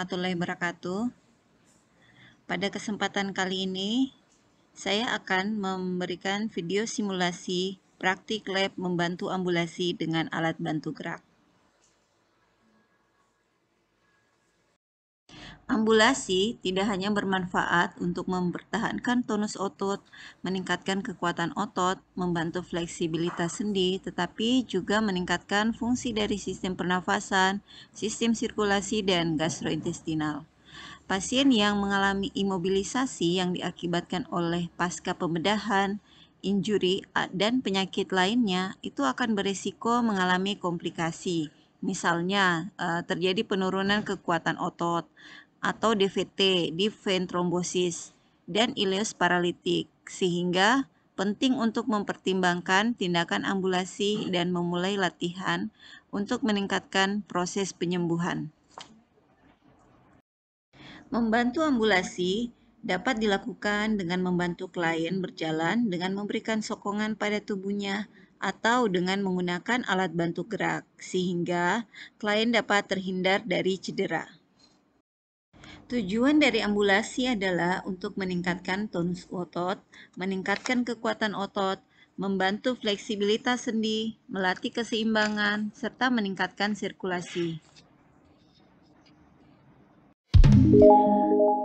warahmatullahi wabarakatuh. Pada kesempatan kali ini, saya akan memberikan video simulasi praktik lab membantu ambulasi dengan alat bantu gerak. Ambulasi tidak hanya bermanfaat untuk mempertahankan tonus otot, meningkatkan kekuatan otot, membantu fleksibilitas sendi, tetapi juga meningkatkan fungsi dari sistem pernafasan, sistem sirkulasi, dan gastrointestinal. Pasien yang mengalami imobilisasi yang diakibatkan oleh pasca pembedahan, injuri, dan penyakit lainnya itu akan berisiko mengalami komplikasi. Misalnya, terjadi penurunan kekuatan otot atau DVT, deep vein thrombosis, dan ileus paralitik, sehingga penting untuk mempertimbangkan tindakan ambulasi dan memulai latihan untuk meningkatkan proses penyembuhan. Membantu ambulasi dapat dilakukan dengan membantu klien berjalan dengan memberikan sokongan pada tubuhnya atau dengan menggunakan alat bantu gerak, sehingga klien dapat terhindar dari cedera. Tujuan dari ambulasi adalah untuk meningkatkan tonus otot, meningkatkan kekuatan otot, membantu fleksibilitas sendi, melatih keseimbangan, serta meningkatkan sirkulasi.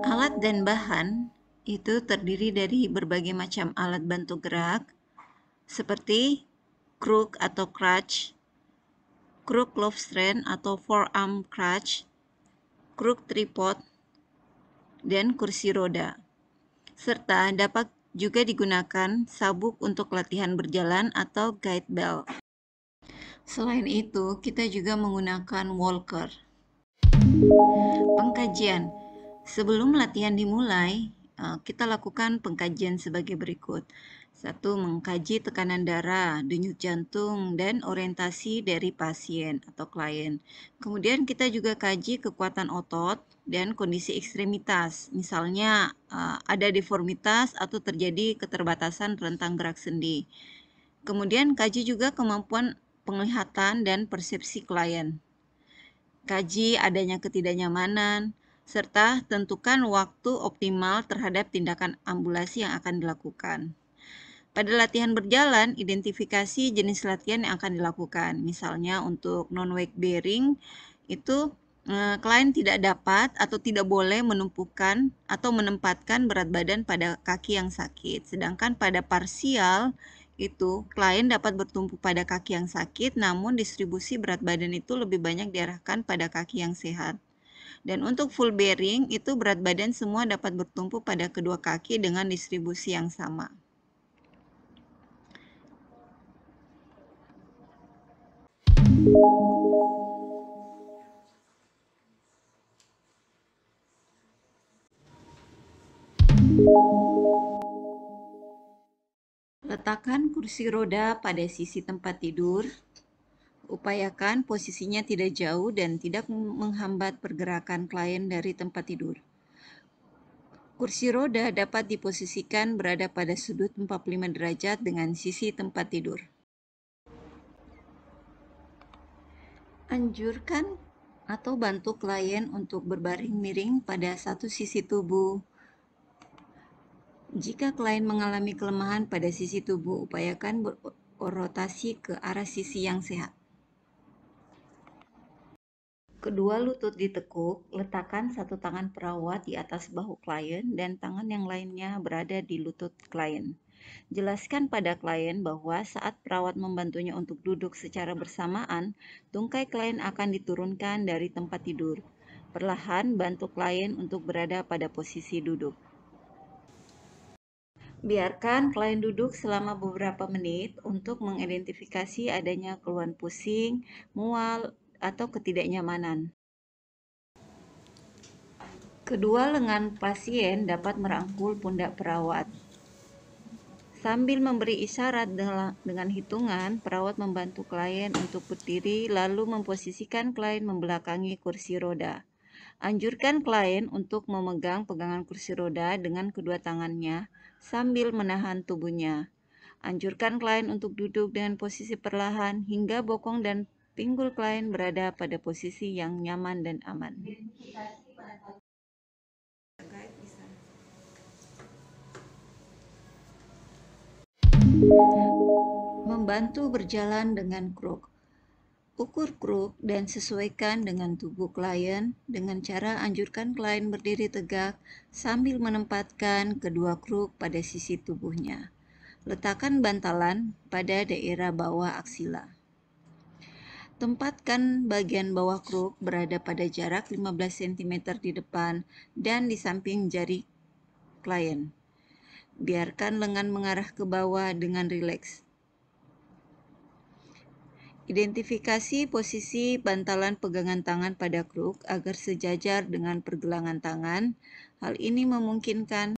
Alat dan bahan itu terdiri dari berbagai macam alat bantu gerak, seperti crook atau crutch, crook love strand atau forearm crutch, crook tripod, dan kursi roda. Serta dapat juga digunakan sabuk untuk latihan berjalan atau guide belt. Selain itu, kita juga menggunakan walker. Pengkajian. Sebelum latihan dimulai, kita lakukan pengkajian sebagai berikut. 1. Mengkaji tekanan darah, denyut jantung, dan orientasi dari pasien atau klien. Kemudian kita juga kaji kekuatan otot dan kondisi ekstremitas. Misalnya ada deformitas atau terjadi keterbatasan rentang gerak sendi. Kemudian kaji juga kemampuan penglihatan dan persepsi klien. Kaji adanya ketidaknyamanan, serta tentukan waktu optimal terhadap tindakan ambulasi yang akan dilakukan. Pada latihan berjalan, identifikasi jenis latihan yang akan dilakukan. Misalnya untuk non-weight bearing, itu klien tidak dapat atau tidak boleh menumpukan atau menempatkan berat badan pada kaki yang sakit. Sedangkan pada parsial, itu klien dapat bertumpu pada kaki yang sakit, namun distribusi berat badan itu lebih banyak diarahkan pada kaki yang sehat. Dan untuk full bearing, itu berat badan semua dapat bertumpu pada kedua kaki dengan distribusi yang sama. Letakkan kursi roda pada sisi tempat tidur. Upayakan posisinya tidak jauh dan tidak menghambat pergerakan klien dari tempat tidur. Kursi roda dapat diposisikan berada pada sudut 45 derajat dengan sisi tempat tidur. Anjurkan atau bantu klien untuk berbaring miring pada satu sisi tubuh. Jika klien mengalami kelemahan pada sisi tubuh, upayakan berotasi ke arah sisi yang sehat. Kedua lutut ditekuk, letakkan satu tangan perawat di atas bahu klien dan tangan yang lainnya berada di lutut klien. Jelaskan pada klien bahwa saat perawat membantunya untuk duduk secara bersamaan, tungkai klien akan diturunkan dari tempat tidur. Perlahan bantu klien untuk berada pada posisi duduk. Biarkan klien duduk selama beberapa menit untuk mengidentifikasi adanya keluhan pusing, mual, atau ketidaknyamanan. Kedua lengan pasien dapat merangkul pundak perawat. Sambil memberi isyarat dengan hitungan, perawat membantu klien untuk berdiri lalu memposisikan klien membelakangi kursi roda. Anjurkan klien untuk memegang pegangan kursi roda dengan kedua tangannya sambil menahan tubuhnya. Anjurkan klien untuk duduk dengan posisi perlahan hingga bokong dan pinggul klien berada pada posisi yang nyaman dan aman. Membantu berjalan dengan kruk. Ukur kruk dan sesuaikan dengan tubuh klien dengan cara anjurkan klien berdiri tegak sambil menempatkan kedua kruk pada sisi tubuhnya. Letakkan bantalan pada daerah bawah aksila. Tempatkan bagian bawah kruk berada pada jarak 15 cm di depan dan di samping jari klien. Biarkan lengan mengarah ke bawah dengan rileks. Identifikasi posisi bantalan pegangan tangan pada kruk agar sejajar dengan pergelangan tangan. Hal ini memungkinkan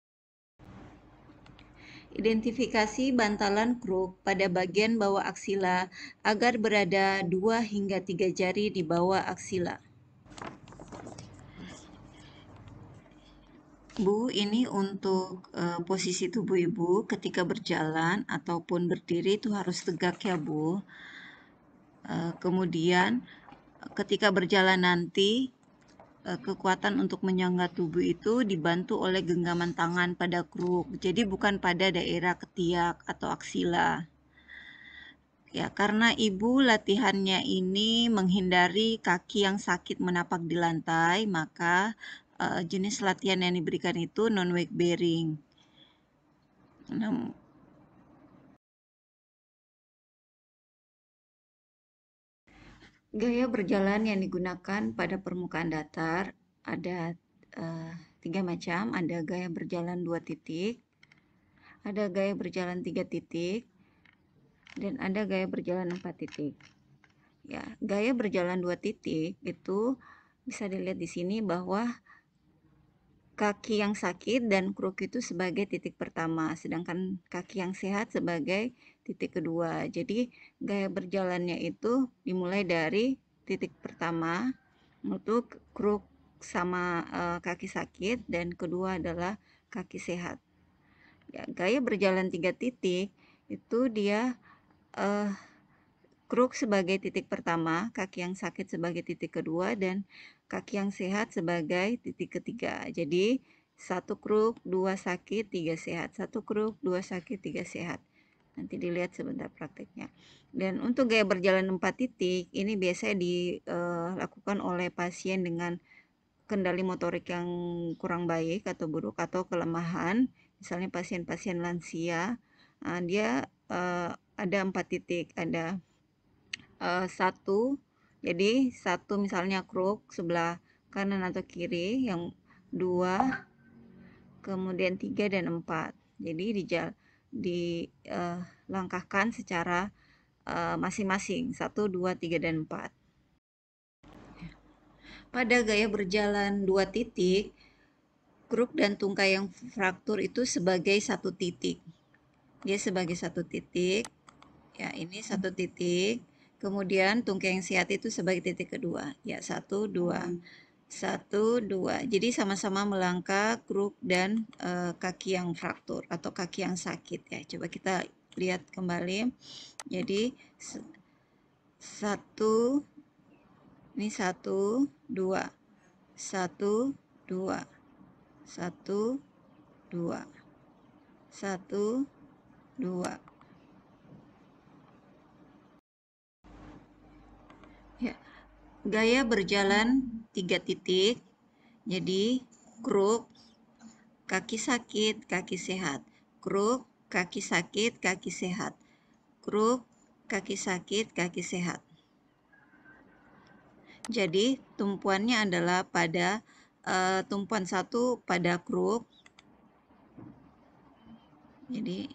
identifikasi bantalan kruk pada bagian bawah aksila agar berada 2 hingga 3 jari di bawah aksila. Bu, ini untuk posisi tubuh Ibu ketika berjalan ataupun berdiri itu harus tegak ya Bu. Kemudian ketika berjalan nanti kekuatan untuk menyangga tubuh itu dibantu oleh genggaman tangan pada kruk. Jadi bukan pada daerah ketiak atau aksila. Ya, karena Ibu latihannya ini menghindari kaki yang sakit menapak di lantai, maka jenis latihan yang diberikan itu non-weight bearing. Gaya berjalan yang digunakan pada permukaan datar ada 3 macam. Ada gaya berjalan 2 titik, ada gaya berjalan 3 titik, dan ada gaya berjalan 4 titik. Ya, gaya berjalan 2 titik itu bisa dilihat di sini bahwa kaki yang sakit dan kruk itu sebagai titik pertama, sedangkan kaki yang sehat sebagai titik kedua. Jadi gaya berjalannya itu dimulai dari titik pertama, untuk kruk sama kaki sakit, dan kedua adalah kaki sehat. Ya, gaya berjalan 3 titik itu dia kruk sebagai titik pertama, kaki yang sakit sebagai titik kedua, dan kaki yang sehat sebagai titik ketiga. Jadi 1 kruk, 2 sakit, 3 sehat. 1 kruk, 2 sakit, 3 sehat. Nanti dilihat sebentar prakteknya. Dan untuk gaya berjalan 4 titik, ini biasanya dilakukan oleh pasien dengan kendali motorik yang kurang baik atau buruk atau kelemahan. Misalnya pasien-pasien lansia, dia ada 4 titik, ada 1, jadi 1 misalnya kruk sebelah kanan atau kiri, yang 2, kemudian 3 dan 4. Jadi dilangkahkan secara masing-masing, 1, 2, 3, dan 4. Pada gaya berjalan 2 titik, kruk dan tungkai yang fraktur itu sebagai 1 titik. Dia sebagai 1 titik. Ya, ini 1 titik. Kemudian tungkai yang sehat itu sebagai titik kedua. Ya, 1, 2. 1, 2. Jadi sama-sama melangkah kruk dan kaki yang fraktur atau kaki yang sakit ya. Coba kita lihat kembali. Jadi 1, ini 1, 2. 1, 2. 1, 2. 1, 2. Ya. Gaya berjalan 3 titik. Jadi kruk, kaki sakit, kaki sehat. Kruk, kaki sakit, kaki sehat. Kruk, kaki sakit, kaki sehat. Jadi tumpuannya adalah pada tumpuan 1 pada kruk. Jadi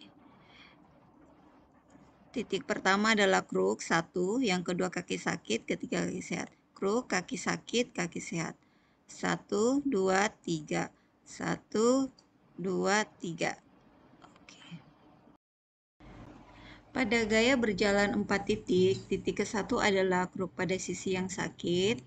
titik pertama adalah kruk 1, yang kedua kaki sakit, ketiga kaki sehat. Kruk, kaki sakit, kaki sehat. 1, 2, 3. 1, 2, 3. Oke. Pada gaya berjalan 4 titik, titik ke-1 adalah kruk pada sisi yang sakit.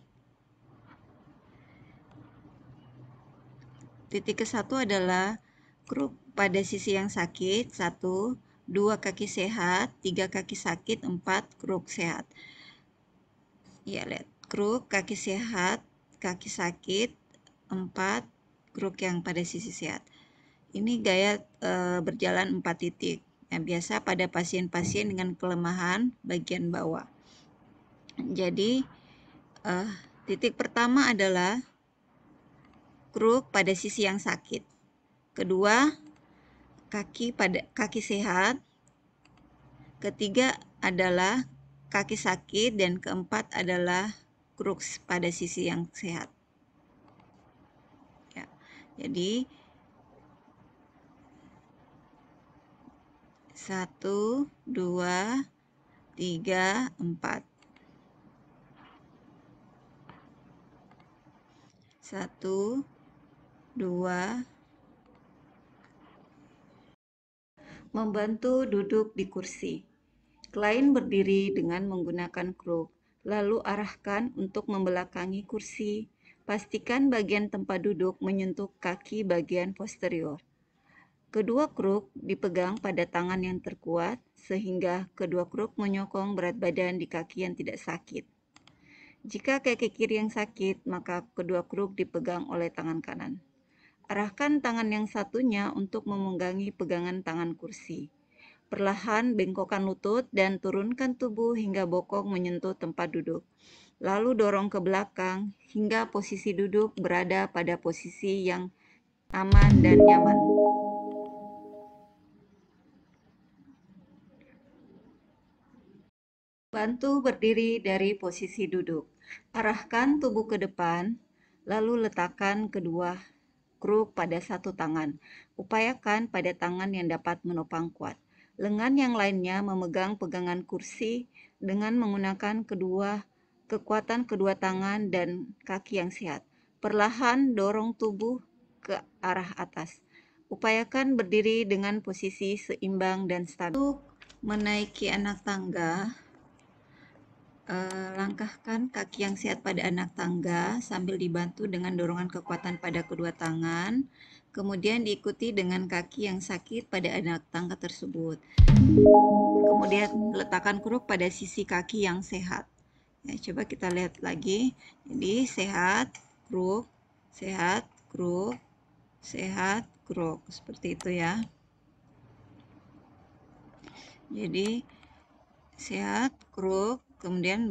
Titik ke-1 adalah kruk pada sisi yang sakit, 1, 2 kaki sehat, 3 kaki sakit, 4 kruk sehat. Ya, lihat. Kruk, kaki sehat, kaki sakit, 4 kruk yang pada sisi sehat. Ini gaya berjalan 4 titik. Yang biasa pada pasien-pasien dengan kelemahan bagian bawah. Jadi titik pertama adalah kruk pada sisi yang sakit. Kedua, kaki sehat. Ketiga adalah kaki sakit, dan keempat adalah kruk pada sisi yang sehat. Ya. Jadi 1, 2, 3, 4. 1, 2. Membantu duduk di kursi. Klien berdiri dengan menggunakan kruk, lalu arahkan untuk membelakangi kursi. Pastikan bagian tempat duduk menyentuh kaki bagian posterior. Kedua kruk dipegang pada tangan yang terkuat, sehingga kedua kruk menyokong berat badan di kaki yang tidak sakit. Jika kaki kiri yang sakit, maka kedua kruk dipegang oleh tangan kanan. Arahkan tangan yang satunya untuk memegangi pegangan tangan kursi. Perlahan bengkokkan lutut dan turunkan tubuh hingga bokong menyentuh tempat duduk. Lalu dorong ke belakang hingga posisi duduk berada pada posisi yang aman dan nyaman. Bantu berdiri dari posisi duduk. Arahkan tubuh ke depan, lalu letakkan kedua kruk pada satu tangan. Upayakan pada tangan yang dapat menopang kuat. Lengan yang lainnya memegang pegangan kursi dengan menggunakan kekuatan kedua tangan dan kaki yang sehat. Perlahan dorong tubuh ke arah atas. Upayakan berdiri dengan posisi seimbang dan stabil. Untuk menaiki anak tangga, langkahkan kaki yang sehat pada anak tangga sambil dibantu dengan dorongan kekuatan pada kedua tangan, kemudian diikuti dengan kaki yang sakit pada anak tangga tersebut. Kemudian letakkan kruk pada sisi kaki yang sehat. Ya, coba kita lihat lagi. Jadi sehat, kruk, sehat, kruk, sehat, kruk. Seperti itu ya. Jadi sehat, kruk, kemudian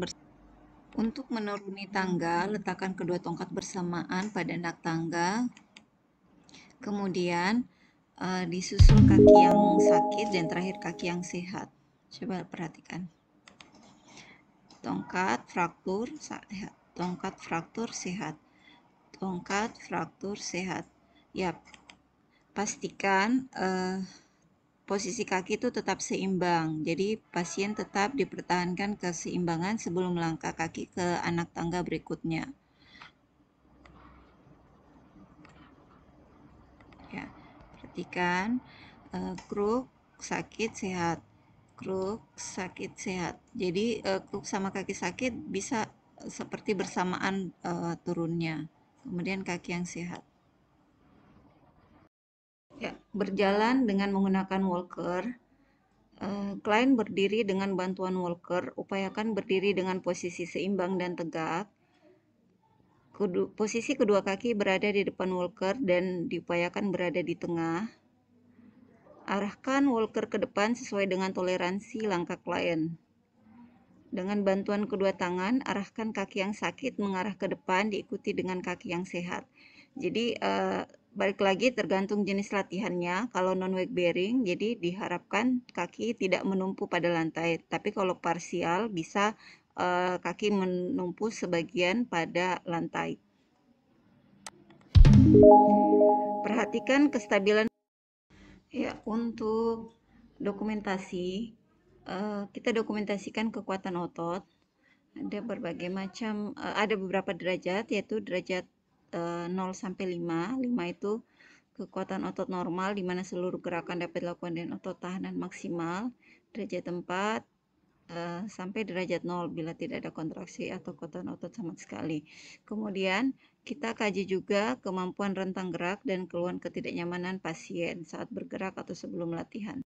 untuk menuruni tangga, letakkan kedua tongkat bersamaan pada anak tangga. Kemudian disusul kaki yang sakit dan terakhir kaki yang sehat. Coba perhatikan. Tongkat fraktur sehat, tongkat fraktur sehat, tongkat fraktur sehat. Yap. Pastikan posisi kaki itu tetap seimbang. Jadi pasien tetap dipertahankan keseimbangan sebelum melangkah kaki ke anak tangga berikutnya. Ya, perhatikan kruk sakit sehat, kruk sakit sehat. Jadi kruk sama kaki sakit bisa seperti bersamaan turunnya. Kemudian kaki yang sehat. Ya, berjalan dengan menggunakan walker. Klien berdiri dengan bantuan walker. Upayakan berdiri dengan posisi seimbang dan tegak. Posisi kedua kaki berada di depan walker dan diupayakan berada di tengah. Arahkan walker ke depan sesuai dengan toleransi langkah klien. Dengan bantuan kedua tangan, arahkan kaki yang sakit mengarah ke depan diikuti dengan kaki yang sehat. Jadi balik lagi tergantung jenis latihannya. Kalau non-weight bearing, jadi diharapkan kaki tidak menumpu pada lantai. Tapi kalau parsial bisa kaki menumpu sebagian pada lantai. Perhatikan kestabilan. Ya, untuk dokumentasi, kita dokumentasikan kekuatan otot. Ada berbagai macam, ada beberapa derajat, yaitu derajat 0 sampai 5. 5 itu kekuatan otot normal, di mana seluruh gerakan dapat dilakukan dengan otot tahanan maksimal. Derajat 4 sampai derajat 0 bila tidak ada kontraksi atau kekuatan otot sama sekali. Kemudian kita kaji juga kemampuan rentang gerak dan keluhan ketidaknyamanan pasien saat bergerak atau sebelum latihan.